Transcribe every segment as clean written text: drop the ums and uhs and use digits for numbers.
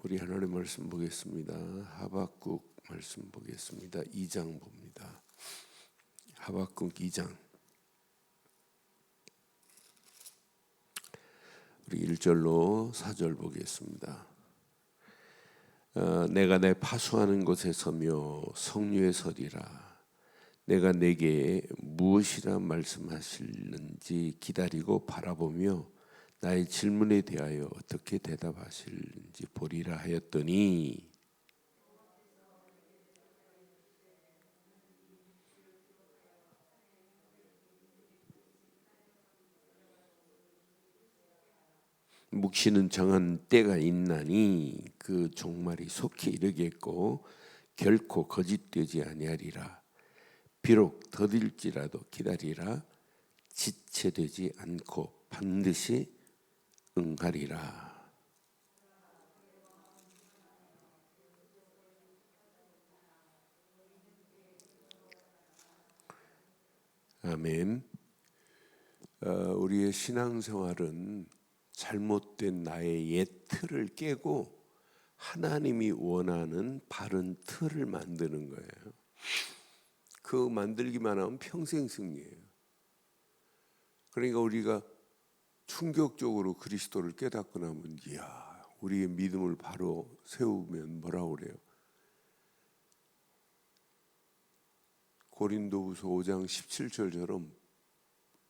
우리 하나님 말씀 보겠습니다. 하박국 말씀 보겠습니다. 2장 봅니다. 하박국 2장 우리 1절로 4절 보겠습니다. 내가 내 파수하는 곳에 서며 성류에 서리라. 내가 내게 무엇이라 말씀하실는지 기다리고 바라보며 나의 질문에 대하여 어떻게 대답하실는지 보리라 하였더니 묵시는 정한 때가 있나니 그 종말이 속히 이르겠고 결코 거짓되지 아니하리라. 비록 더딜지라도 기다리라. 지체되지 않고 반드시 응하리라. 아멘. 우리의 신앙생활은 잘못된 나의 옛 틀을 깨고 하나님이 원하는 바른 틀을 만드는 거예요. 그 만들기만 하면 평생 승리예요. 그러니까 우리가 충격적으로 그리스도를 깨닫고 나면 이야, 우리의 믿음을 바로 세우면 뭐라고 그래요? 고린도후서 5장 17절처럼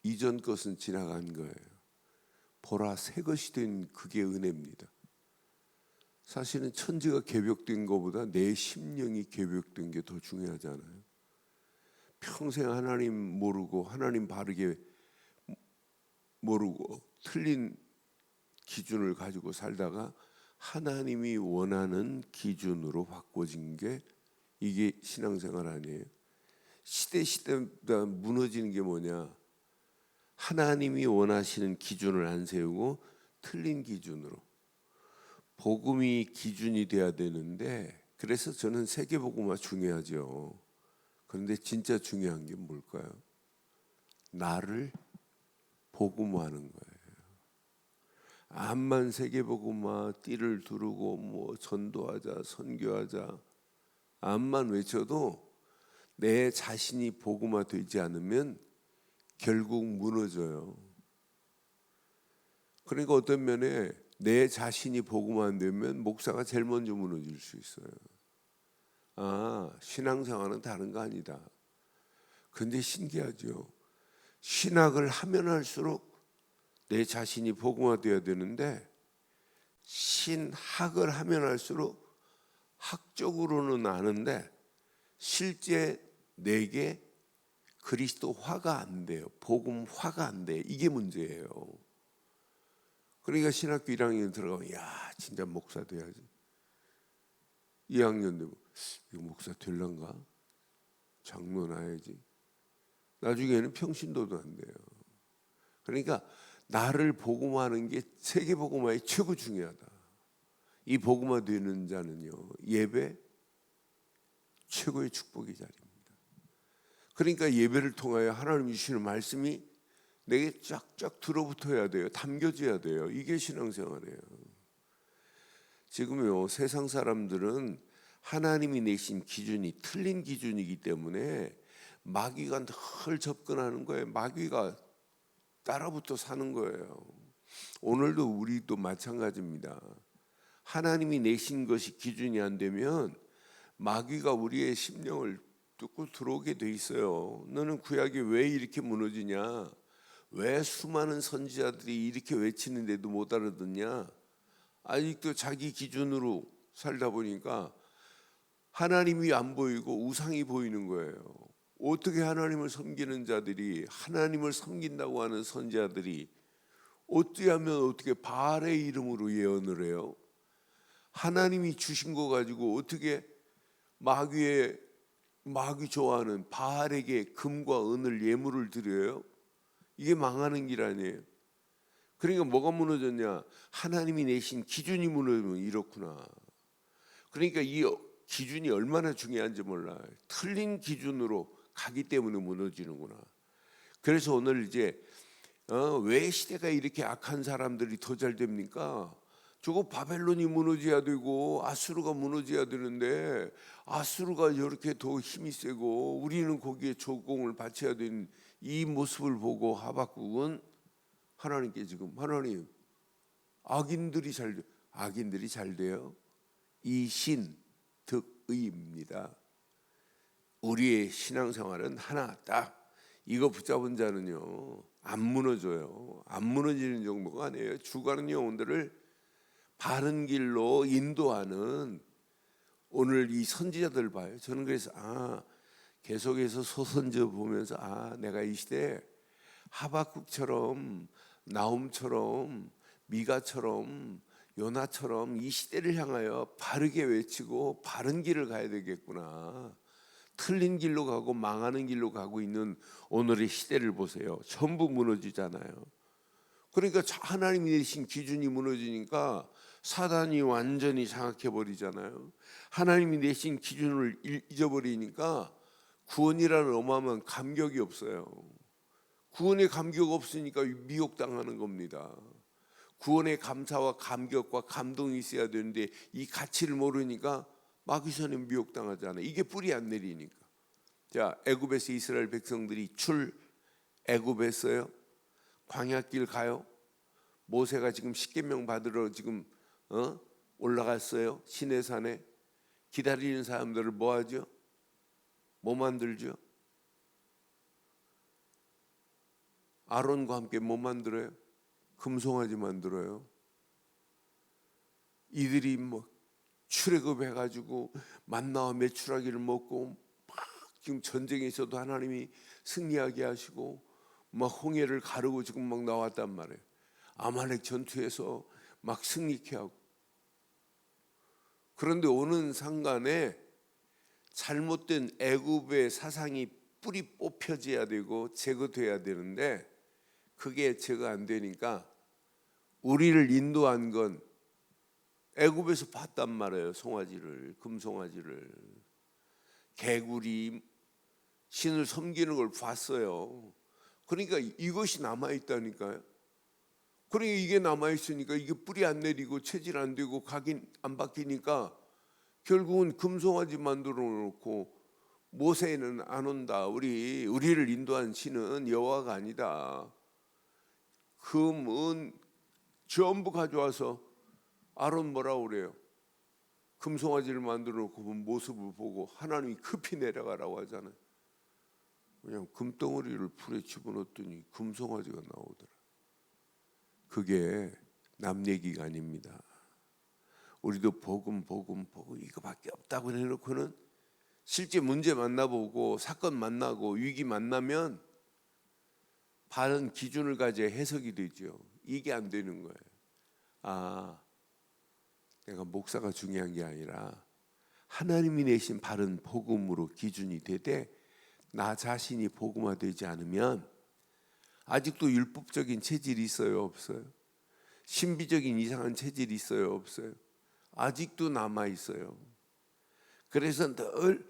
이전 것은 지나간 거예요. 보라, 새 것이 된 그게 은혜입니다. 사실은 천지가 개벽된 것보다 내 심령이 개벽된 게 더 중요하잖아요. 평생 하나님 모르고 하나님 바르게 모르고 틀린 기준을 가지고 살다가 하나님이 원하는 기준으로 바꿔진 게 이게 신앙생활 아니에요. 시대마다 무너지는 게 뭐냐? 하나님이 원하시는 기준을 안 세우고 틀린 기준으로. 복음이 기준이 돼야 되는데, 그래서 저는 세계복음화 중요하죠. 그런데 진짜 중요한 게 뭘까요? 나를 복음화하는 거예요. 암만 세계복음화 띠를 두르고 뭐 전도하자, 선교하자, 암만 외쳐도 내 자신이 복음화 되지 않으면 결국 무너져요. 그러니까 어떤 면에 내 자신이 복음화 안 되면 목사가 제일 먼저 무너질 수 있어요. 신앙생활은 다른 거 아니다. 근데 신기하죠. 신학을 하면 할수록 내 자신이 복음화되어야 되는데 신학을 하면 할수록 학적으로는 아는데 실제 내게 그리스도화가 안 돼요. 복음화가 안 돼. 이게 문제예요. 그러니까 신학교 1학년 들어가면 야, 진짜 목사 돼야지. 2학년 되면 이거 목사 될란가? 장로 나야지. 나중에는 평신도도 안 돼요. 그러니까 나를 복음화하는 게 세계 복음화의 최고 중요하다. 이 복음화 되는 자는요, 예배 최고의 축복의 자리입니다. 그러니까 예배를 통하여 하나님이 주시는 말씀이 내게 쫙쫙 들어붙어야 돼요. 담겨져야 돼요. 이게 신앙생활이에요. 지금요, 세상 사람들은 하나님이 내신 기준이 틀린 기준이기 때문에 마귀가 늘 접근하는 거예요. 마귀가 따라붙어 사는 거예요. 오늘도 우리도 마찬가지입니다. 하나님이 내신 것이 기준이 안 되면 마귀가 우리의 심령을 뚫고 들어오게 돼 있어요. 너는 구약이 왜 이렇게 무너지냐? 왜 수많은 선지자들이 이렇게 외치는데도 못 알아듣냐? 아직도 자기 기준으로 살다 보니까 하나님이 안 보이고 우상이 보이는 거예요. 어떻게 하나님을 섬기는 자들이, 하나님을 섬긴다고 하는 선지자들이 어떻게 바알의 이름으로 예언을 해요? 하나님이 주신 거 가지고 어떻게 마귀 좋아하는 바알에게 금과 은을 예물을 드려요? 이게 망하는 길 아니에요? 그러니까 뭐가 무너졌냐? 하나님이 내신 기준이 무너지면 이렇구나. 그러니까 이 기준이 얼마나 중요한지 몰라요. 틀린 기준으로 가기 때문에 무너지는구나. 그래서 오늘 이제 왜 시대가 이렇게 악한 사람들이 더 잘 됩니까? 저거 바벨론이 무너져야 되고 아수르가 무너져야 되는데 아수르가 이렇게 더 힘이 세고 우리는 거기에 조공을 바쳐야 되는 이 모습을 보고 하박국은 하나님께 지금 하나님 악인들이 잘 돼요. 이 신 득의입니다. 우리의 신앙생활은 하나 딱 이거 붙잡은 자는요 안 무너져요. 안 무너지는 정도가 아니에요. 죽어가는 영혼들을 바른 길로 인도하는 오늘 이 선지자들 봐요. 저는 그래서 계속해서 소선저 보면서 내가 이 시대에 하박국처럼 나훔처럼 미가처럼 요나처럼 이 시대를 향하여 바르게 외치고 바른 길을 가야 되겠구나. 틀린 길로 가고 망하는 길로 가고 있는 오늘의 시대를 보세요. 전부 무너지잖아요. 그러니까 하나님이 내신 기준이 무너지니까 사단이 완전히 장악해 버리잖아요. 하나님이 내신 기준을 잊어버리니까 구원이라는 어마어마한 감격이 없어요. 구원의 감격 없으니까 미혹당하는 겁니다. 구원의 감사와 감격과 감동이 있어야 되는데 이 가치를 모르니까 마귀선에 미혹당하잖아요. 이게 뿌리 안 내리니까. 자, 애굽에서 이스라엘 백성들이 애굽했어요. 광야길 가요. 모세가 지금 십계명 받으러 지금 올라갔어요. 시내산에. 기다리는 사람들을 뭐 하죠? 뭐 만들죠? 아론과 함께 뭐 만들어요? 금송아지 만들어요. 이들이 뭐 출애굽해가지고 만나와 메추라기를 먹고 막 지금 전쟁에 있어도 하나님이 승리하게 하시고 막 홍해를 가르고 지금 막 나왔단 말이에요. 아말렉 전투에서 막 승리케 하고. 그런데 오는 상간에 잘못된 애굽의 사상이 뿌리 뽑혀져야 되고 제거돼야 되는데 그게 제거 안 되니까 우리를 인도한 건 애굽에서 봤단 말이에요. 송아지를, 금송아지를. 개구리 신을 섬기는 걸 봤어요. 그러니까 이것이 남아있다니까요. 그러니까 이게 남아있으니까 이게 뿌리 안 내리고 체질 안 되고 각인 안 바뀌니까 결국은 금송아지 만들어 놓고 모세는 안 온다. 우리를 인도한 신은 여호와가 아니다. 금은 전부 가져와서 아론 뭐라고 그래요? 금송아지를 만들어 놓고 그 모습을 보고 하나님이 급히 내려가라고 하잖아요. 그냥 금덩어리를 풀에 집어넣었더니 금송아지가 나오더라. 그게 남 얘기가 아닙니다. 우리도 복음 이거밖에 없다고 해놓고는 실제 문제 만나보고 사건 만나고 위기 만나면 바른 기준을 가져야 해석이 되죠. 이게 안 되는 거예요. 내가 목사가 중요한 게 아니라 하나님이 내신 바른 복음으로 기준이 되되 나 자신이 복음화되지 않으면 아직도 율법적인 체질이 있어요, 없어요? 신비적인 이상한 체질이 있어요, 없어요? 아직도 남아 있어요. 그래서 늘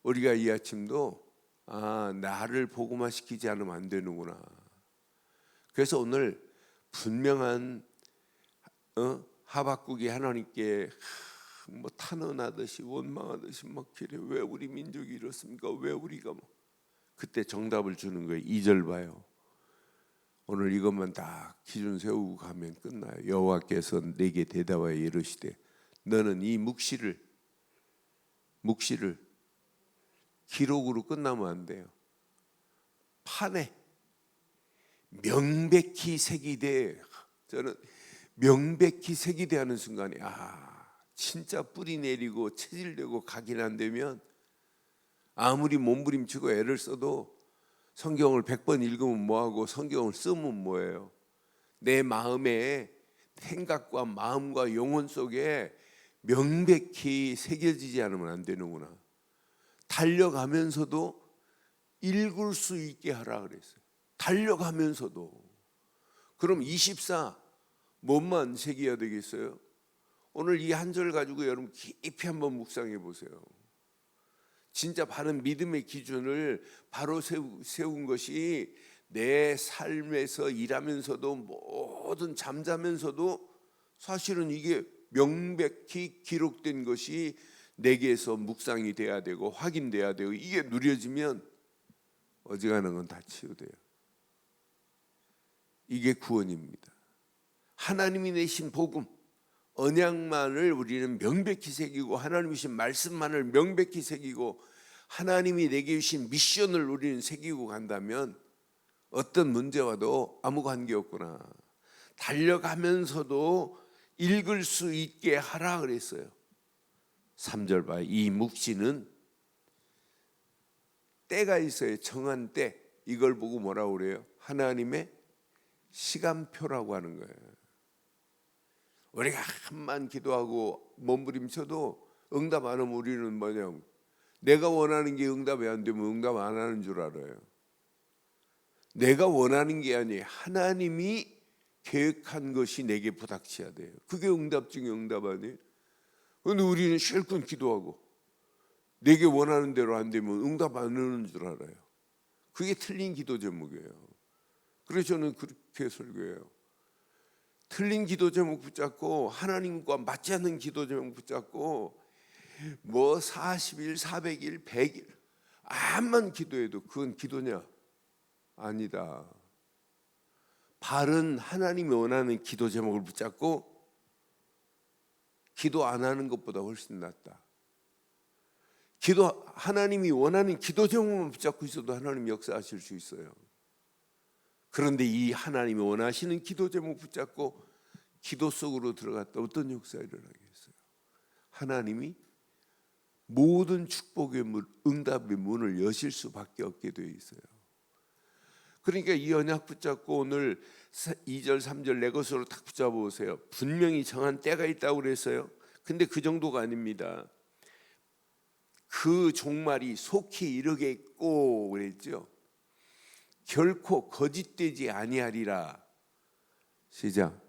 우리가 이 아침도 나를 복음화시키지 않으면 안 되는구나. 그래서 오늘 분명한 하박국이 하나님께 뭐 탄원하듯이 원망하듯이 막 그래, 왜 우리 민족이 이렇습니까? 왜 우리가 그때 정답을 주는 거예요. 2절 봐요. 오늘 이것만 딱 기준 세우고 가면 끝나요. 여호와께서 내게 대답하여 이르시되 너는 이 묵시를 기록으로 끝나면 안 돼요. 판에 명백히 새기되, 저는 명백히 새기되 하는 순간에 진짜 뿌리 내리고 체질되고 각인 안 되면 아무리 몸부림치고 애를 써도 성경을 100번 읽으면 뭐하고 성경을 쓰면 뭐예요? 내 마음의 생각과 마음과 영혼 속에 명백히 새겨지지 않으면 안 되는구나. 달려가면서도 읽을 수 있게 하라 그랬어요. 달려가면서도. 그럼 24 뭐만 새겨야 되겠어요? 오늘 이 한 절 가지고 여러분 깊이 한번 묵상해 보세요. 진짜 바른 믿음의 기준을 바로 세운 것이 내 삶에서 일하면서도 모든 잠자면서도 사실은 이게 명백히 기록된 것이 내게서 묵상이 돼야 되고 확인돼야 되고 이게 누려지면 어지간한 건 다 치유돼요. 이게 구원입니다. 하나님이 내신 복음, 언약만을 우리는 명백히 새기고 하나님이 주신 말씀만을 명백히 새기고 하나님이 내게 주신 미션을 우리는 새기고 간다면 어떤 문제와도 아무 관계없구나. 달려가면서도 읽을 수 있게 하라 그랬어요. 3절 봐. 이 묵시는 때가 있어요. 정한 때. 이걸 보고 뭐라고 그래요? 하나님의 시간표라고 하는 거예요. 우리가 한만 기도하고 몸부림쳐도 응답 안 하면 우리는 뭐냐면 내가 원하는 게 응답이 안 되면 응답 안 하는 줄 알아요. 내가 원하는 게 아니에요. 하나님이 계획한 것이 내게 부닥쳐야 돼요. 그게 응답 중에 응답 아니에요. 그런데 우리는 실컷 기도하고 내게 원하는 대로 안 되면 응답 안 하는 줄 알아요. 그게 틀린 기도 제목이에요. 그래서 저는 그렇게 설교해요. 틀린 기도 제목 붙잡고 하나님과 맞지 않는 기도 제목 붙잡고 뭐 40일, 400일, 100일 암만 기도해도 그건 기도냐? 아니다. 바른 하나님이 원하는 기도 제목을 붙잡고 기도 안 하는 것보다 훨씬 낫다. 하나님이 원하는 기도 제목만 붙잡고 있어도 하나님 역사하실 수 있어요. 그런데 이 하나님이 원하시는 기도 제목 붙잡고 기도 속으로 들어갔다 어떤 역사 일어나겠어요? 하나님이 모든 축복의 문, 응답의 문을 여실 수밖에 없게 되어 있어요. 그러니까 이 언약 붙잡고 오늘 2절 3절 내 것으로 딱 붙잡아 보세요. 분명히 정한 때가 있다고 그랬어요. 근데 그 정도가 아닙니다. 그 종말이 속히 이르겠고 그랬죠. 결코 거짓되지 아니하리라. 시작.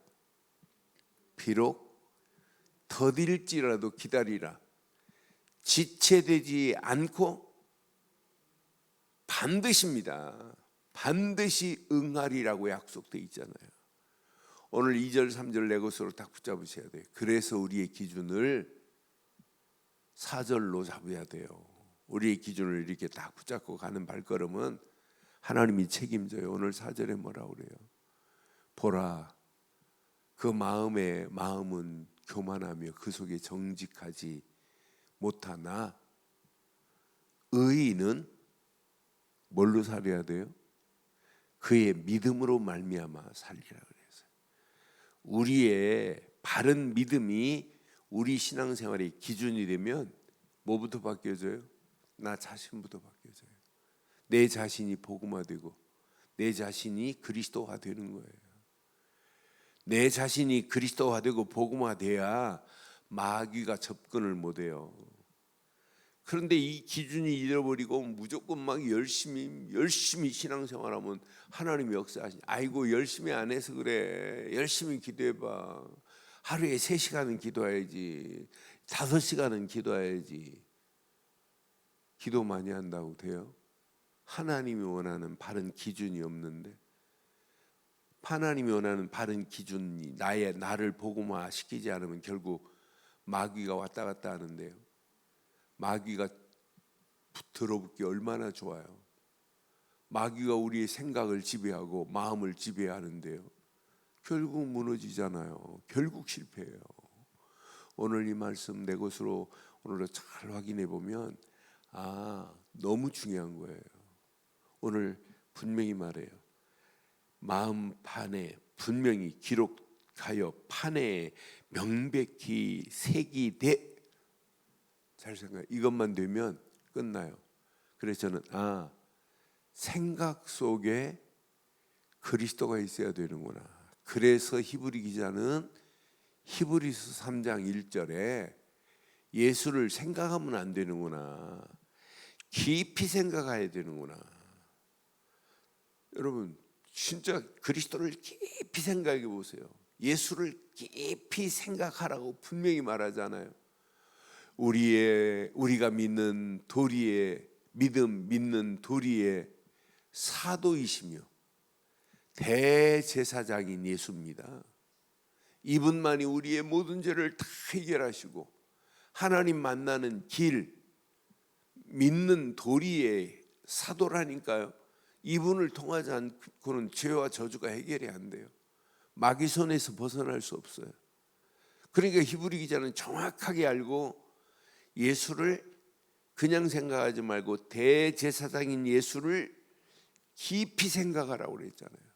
비록 더딜지라도 기다리라. 지체되지 않고 반드시입니다. 반드시 응하리라고 약속되어 있잖아요. 오늘 2절 3절 내 것으로 딱 붙잡으셔야 돼요. 그래서 우리의 기준을 4절로 잡아야 돼요. 우리의 기준을 이렇게 딱 붙잡고 가는 발걸음은 하나님이 책임져요. 오늘 4절에 뭐라고 그래요? 보라, 그 마음은 교만하며 그 속에 정직하지 못하나 의인은 뭘로 살아야 돼요? 그의 믿음으로 말미암아 살리라 그랬어요. 우리의 바른 믿음이 우리 신앙생활의 기준이 되면 뭐부터 바뀌어져요? 나 자신부터 바뀌어져요. 내 자신이 복음화되고 내 자신이 그리스도화 되는 거예요. 내 자신이 그리스도화되고 복음화돼야 마귀가 접근을 못해요. 그런데 이 기준이 잃어버리고 무조건 막 열심히 신앙생활하면 하나님이 역사하시니 아이고 열심히 안 해서 그래. 열심히 기도해봐. 하루에 3시간은 기도해야지. 5시간은 기도해야지. 기도 많이 한다고 돼요? 하나님이 원하는 바른 기준이 없는데 하나님이 원하는 바른 기준이 나를 복음화시키지 않으면 결국 마귀가 왔다 갔다 하는데요. 마귀가 들어붙기 얼마나 좋아요. 마귀가 우리의 생각을 지배하고 마음을 지배하는데요. 결국 무너지잖아요. 결국 실패해요. 오늘 이 말씀 내 것으로 오늘도 잘 확인해 보면 너무 중요한 거예요. 오늘 분명히 말해요. 마음판에 분명히 기록하여 판에 명백히 새기되 잘 생각해. 이것만 되면 끝나요. 그래서 저는 생각 속에 그리스도가 있어야 되는구나. 그래서 히브리 기자는 히브리서 3장 1절에 예수를 생각하면 안 되는구나. 깊이 생각해야 되는구나. 여러분 진짜 그리스도를 깊이 생각해 보세요. 예수를 깊이 생각하라고 분명히 말하잖아요. 우리가 믿는 도리의 믿는 도리의 사도이시며 대제사장인 예수입니다. 이분만이 우리의 모든 죄를 다 해결하시고 하나님 만나는 길, 믿는 도리의 사도라니까요. 이분을 통하지 않고는 죄와 저주가 해결이 안 돼요. 마귀 손에서 벗어날 수 없어요. 그러니까 히브리 기자는 정확하게 알고 예수를 그냥 생각하지 말고 대제사장인 예수를 깊이 생각하라고 그랬잖아요.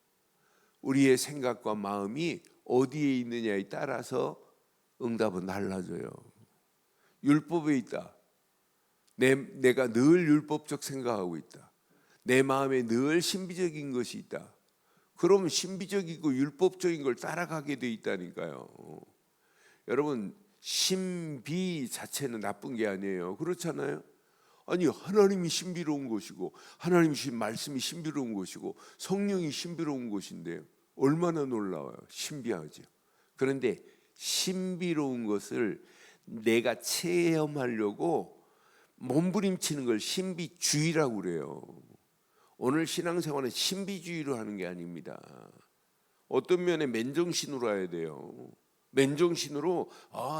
우리의 생각과 마음이 어디에 있느냐에 따라서 응답은 달라져요. 율법에 있다. 내가 늘 율법적 생각하고 있다. 내 마음에 늘 신비적인 것이 있다. 그럼 신비적이고 율법적인 걸 따라가게 돼 있다니까요. 여러분, 신비 자체는 나쁜 게 아니에요. 그렇잖아요. 아니, 하나님이 신비로운 것이고 하나님이 주신 말씀이 신비로운 것이고 성령이 신비로운 것인데요, 얼마나 놀라워요. 신비하죠. 그런데 신비로운 것을 내가 체험하려고 몸부림치는 걸 신비주의라고 그래요. 오늘 신앙생활은 신비주의로 하는 게 아닙니다. 어떤 면에 맨정신으로 해야 돼요. 맨정신으로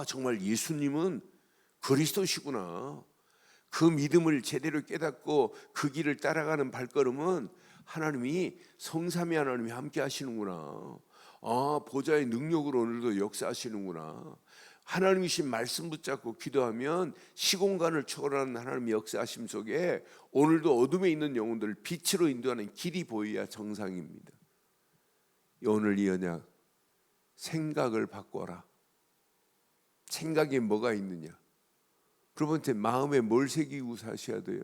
정말 예수님은 그리스도시구나, 그 믿음을 제대로 깨닫고 그 길을 따라가는 발걸음은 하나님이 성삼위 하나님이 함께 하시는구나, 보좌의 능력으로 오늘도 역사하시는구나, 하나님이신 말씀 붙잡고 기도하면 시공간을 초월하는 하나님의 역사하심 속에 오늘도 어둠에 있는 영혼들을 빛으로 인도하는 길이 보여야 정상입니다. 오늘 이 언약, 생각을 바꿔라. 생각에 뭐가 있느냐? 그 번째, 마음에 뭘 새기고 사셔야 돼요?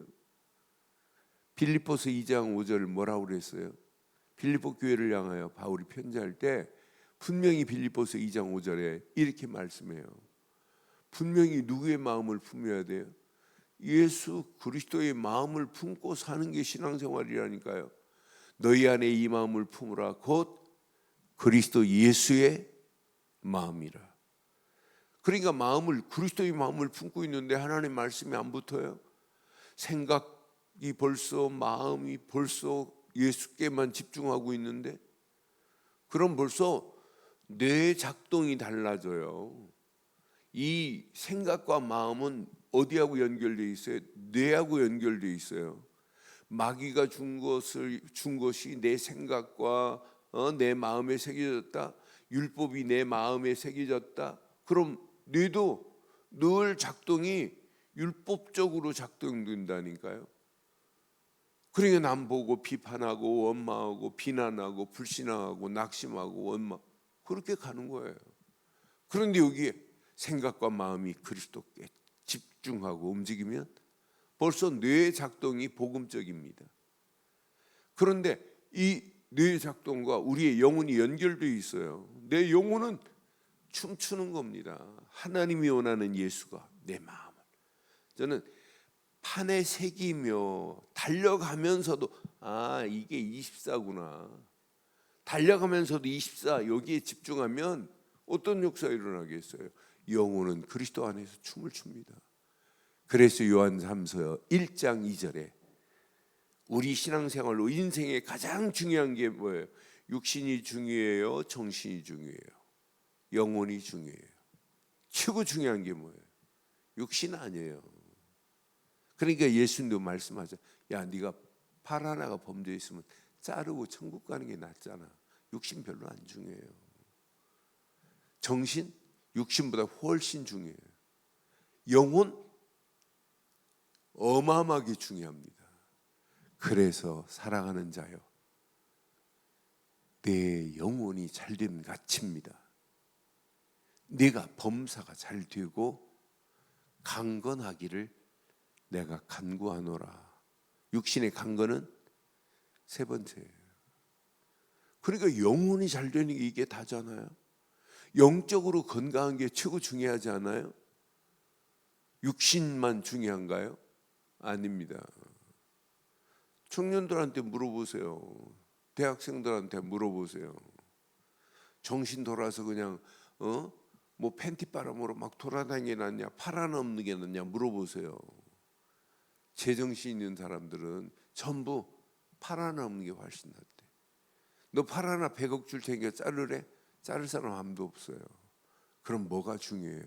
빌립보서 2장 5절 뭐라고 그랬어요? 빌립보 교회를 향하여 바울이 편지할 때 분명히 빌립보서 2장 5절에 이렇게 말씀해요. 분명히 누구의 마음을 품어야 돼요? 예수 그리스도의 마음을 품고 사는 게 신앙생활이라니까요. 너희 안에 이 마음을 품으라, 곧 그리스도 예수의 마음이라. 그러니까 그리스도의 마음을 품고 있는데 하나님 말씀이 안 붙어요? 생각이 마음이 벌써 예수께만 집중하고 있는데, 그럼 벌써 뇌 작동이 달라져요. 이 생각과 마음은 어디하고 연결되어 있어요? 뇌하고 연결되어 있어요. 마귀가 준 것이 내 생각과 내 마음에 새겨졌다. 율법이 내 마음에 새겨졌다. 그럼 뇌도 늘 작동이 율법적으로 작동된다니까요. 그러니까 남 보고 비판하고 원망하고 비난하고 불신앙하고 낙심하고 원망, 그렇게 가는 거예요. 그런데 여기에 생각과 마음이 그리스도께 집중하고 움직이면 벌써 뇌의 작동이 복음적입니다. 그런데 이 뇌의 작동과 우리의 영혼이 연결되어 있어요. 내 영혼은 춤추는 겁니다. 하나님이 원하는 예수가 내 마음을, 저는 판에 새기며 달려가면서도 이게 24구나, 달려가면서도 24, 여기에 집중하면 어떤 역사가 일어나겠어요? 영혼은 그리스도 안에서 춤을 춥니다. 그래서 요한 3서 1장 2절에 우리 신앙생활로 인생에 가장 중요한 게 뭐예요? 육신이 중요해요? 정신이 중요해요? 영혼이 중요해요? 최고 중요한 게 뭐예요? 육신 아니에요. 그러니까 예수님도 말씀하죠. 야, 네가 팔 하나가 범죄했으면 자르고 천국 가는 게 낫잖아. 육신 별로 안 중요해요. 정신? 육신보다 훨씬 중요해요. 영혼? 어마어마하게 중요합니다. 그래서 사랑하는 자여, 내 영혼이 잘된 가치입니다. 네가 범사가 잘 되고 강건하기를 내가 간구하노라. 육신의 강건은 세 번째예요. 그러니까 영혼이 잘 되는 게 이게 다잖아요. 영적으로 건강한 게 최고 중요하지 않아요? 육신만 중요한가요? 아닙니다. 청년들한테 물어보세요. 대학생들한테 물어보세요. 정신 돌아서 그냥 뭐 팬티 바람으로 막 돌아다니느냐, 팔 하나 없는 게 낫냐 물어보세요. 제정신 있는 사람들은 전부 팔 하나 없는 게 훨씬 낫대. 너 팔 하나 100억 줄 테니까 자르래? 자를 사람 아무도 없어요. 그럼 뭐가 중요해요?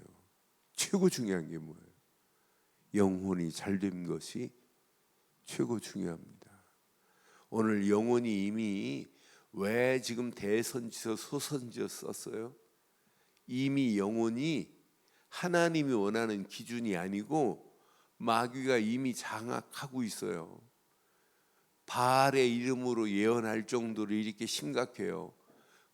최고 중요한 게 뭐예요? 영혼이 잘된 것이 최고 중요합니다. 오늘 영혼이 이미 왜 지금 대선지서 소선지서 썼어요? 이미 영혼이 하나님이 원하는 기준이 아니고 마귀가 이미 장악하고 있어요. 바알의 이름으로 예언할 정도로 이렇게 심각해요.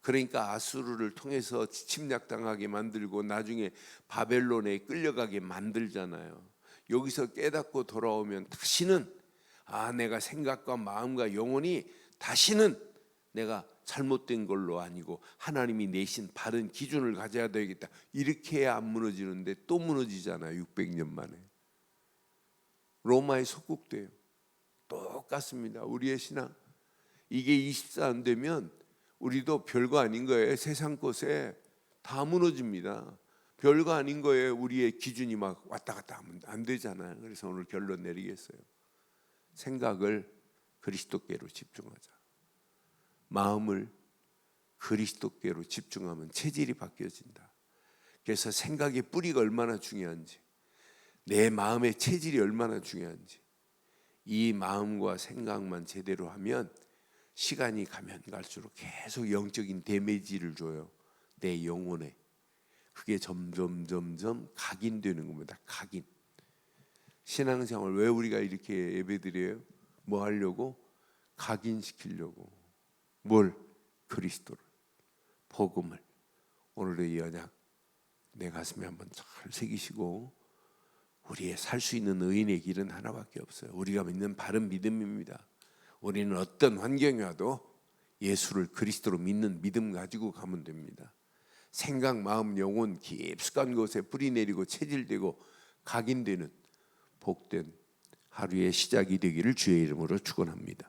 그러니까 아수르를 통해서 침략당하게 만들고 나중에 바벨론에 끌려가게 만들잖아요. 여기서 깨닫고 돌아오면 다시는 내가 생각과 마음과 영혼이 다시는 내가 잘못된 걸로 아니고 하나님이 내신 바른 기준을 가져야 되겠다. 이렇게 해야 안 무너지는데 또 무너지잖아요. 600년 만에. 로마에 속국돼요. 똑같습니다. 우리의 신앙. 이게 24 안 되면 우리도 별거 아닌 거예요. 세상 것에 다 무너집니다. 별거 아닌 거예요. 우리의 기준이 막 왔다 갔다 하면 안 되잖아요. 그래서 오늘 결론 내리겠어요. 생각을 그리스도께로 집중하자. 마음을 그리스도께로 집중하면 체질이 바뀌어진다. 그래서 생각의 뿌리가 얼마나 중요한지, 내 마음의 체질이 얼마나 중요한지, 이 마음과 생각만 제대로 하면 시간이 가면 갈수록 계속 영적인 데미지를 줘요. 내 영혼에. 그게 점점 각인되는 겁니다. 각인. 신앙생활 왜 우리가 이렇게 예배드려요? 뭐 하려고? 각인시키려고. 뭘? 그리스도를, 복음을. 오늘의 언약 내 가슴에 한번 잘 새기시고, 우리의 살 수 있는 의인의 길은 하나밖에 없어요. 우리가 믿는 바른 믿음입니다. 우리는 어떤 환경이 와도 예수를 그리스도로 믿는 믿음 가지고 가면 됩니다. 생각, 마음, 영혼 깊숙한 곳에 뿌리 내리고 체질되고 각인되는 복된 하루의 시작이 되기를 주의 이름으로 축원합니다.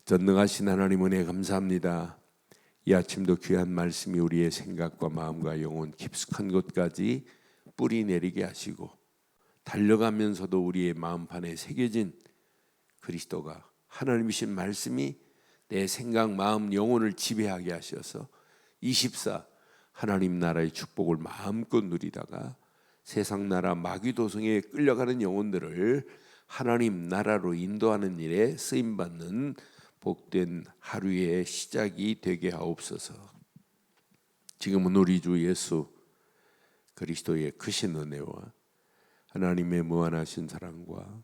전능하신 하나님 은혜 감사합니다. 이 아침도 귀한 말씀이 우리의 생각과 마음과 영혼 깊숙한 곳까지 뿌리 내리게 하시고, 달려가면서도 우리의 마음판에 새겨진 그리스도가, 하나님이신 말씀이 내 생각, 마음, 영혼을 지배하게 하셔서 24 하나님 나라의 축복을 마음껏 누리다가 세상 나라 마귀 도성에 끌려가는 영혼들을 하나님 나라로 인도하는 일에 쓰임받는 복된 하루의 시작이 되게 하옵소서. 지금은 우리 주 예수 그리스도의 크신 은혜와 하나님의 무한하신 사랑과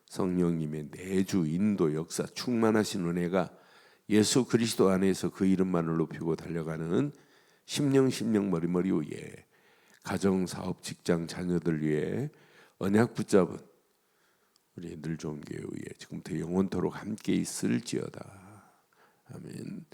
성령님의 내주 인도 역사 충만하신 은혜가 예수 그리스도 안에서 그 이름만을 높이고 달려가는 심령 머리머리 위에 가정, 사업, 직장, 자녀들 위해 언약 붙잡은 우리 늘 좋은 교회 위에 지금부터 영원토록 함께 있을지어다. 아멘.